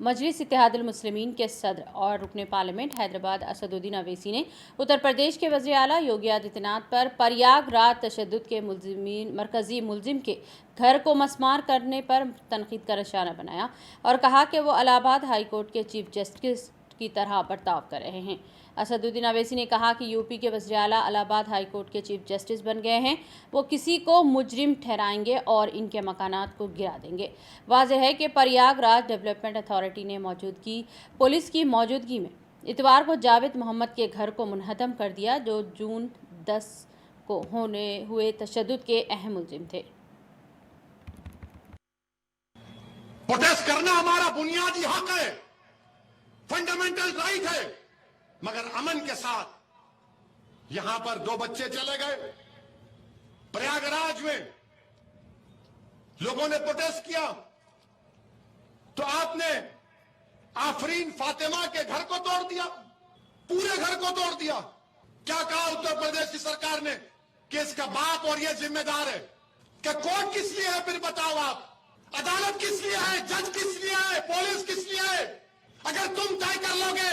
मजलिस इत्तेहादुल मुस्लिमीन के सदर और रुकने पार्लियामेंट हैदराबाद असदुद्दीन अवैसी ने उत्तर प्रदेश के वज़ीर आला योगी आदित्यनाथ पर प्रयागराज तशद्दुद के मरकजी मुलजिम के घर को मसमार करने पर तनकीद का निशाना बनाया और कहा कि वो इलाहाबाद हाई कोर्ट के चीफ जस्टिस की तरह बर्ताव कर रहे हैं। असदुद्दीन अवैसी ने कहा कि यूपी के वज़ीर आला इलाहाबाद हाई कोर्ट के चीफ जस्टिस बन गए हैं, वो किसी को मुजरिम ठहराएंगे और इनके मकानात को गिरा देंगे। वाज़ेह है कि प्रयागराज डेवलपमेंट अथॉरिटी ने पुलिस की मौजूदगी में इतवार को जावेद मोहम्मद के घर को मुनहदम कर दिया, जो जून 10 को हुए तशद्दुद के अहम मुलजिम थे। प्रोटेस्ट करना हमारा बुनियादी हक है, फंडामेंटल राइट है, मगर अमन के साथ। यहां पर 2 बच्चे चले गए, प्रयागराज में लोगों ने प्रोटेस्ट किया तो आपने आफरीन फातिमा के घर को तोड़ दिया, पूरे घर को तोड़ दिया। क्या कहा उत्तर प्रदेश की सरकार ने कि इसका बाप और ये जिम्मेदार है? क्या कोर्ट किस लिए है? फिर बताओ आप, अदालत किस लिए है? जज किस लिए है? पुलिस किस लिए है? अगर तुम तय कर लोगे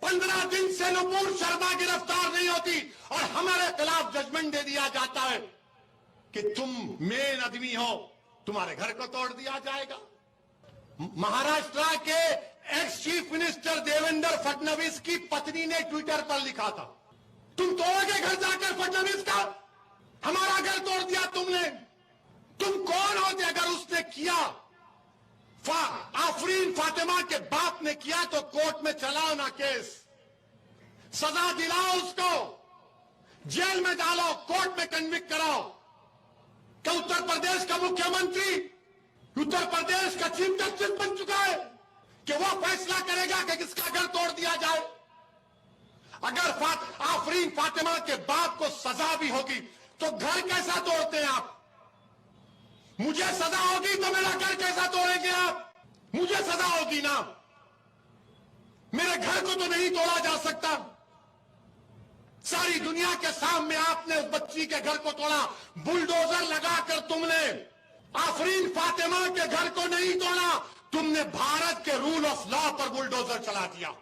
15 दिन से नुपुर शर्मा गिरफ्तार नहीं होती और हमारे खिलाफ जजमेंट दे दिया जाता है कि तुम मेन आदमी हो, तुम्हारे घर को तोड़ दिया जाएगा। महाराष्ट्र के ex chief minister Devendra Fadnavis की पत्नी ने ट्विटर पर लिखा था, तुम तोड़ोगे घर जाकर फडणवीस का? हमारा घर तोड़ दिया तुमने। तुम कौन होते अगर उसने किया? आफरीन फातिमा के बाप ने किया तो कोर्ट में चलाओ ना केस, सजा दिलाओ उसको, जेल में डालो, कोर्ट में कन्विक्ट कराओ। क्या उत्तर प्रदेश का मुख्यमंत्री उत्तर प्रदेश का चीफ जस्टिस बन चुका है कि वो फैसला करेगा कि किसका घर तोड़ दिया जाए? अगर आफरीन फातिमा के बाप को सजा भी होगी तो घर कैसा तोड़ते हैं आप? मुझे सजा होगी तो मेरा घर कैसा तोड़ेंगे आप? मुझे सजा होगी ना, मेरे घर को तो नहीं तोड़ा जा सकता। सारी दुनिया के सामने आपने उस बच्ची के घर को तोड़ा, बुलडोजर लगाकर तुमने आफरीन फातिमा के घर को नहीं तोड़ा, तुमने भारत के रूल ऑफ लॉ पर बुलडोजर चला दिया।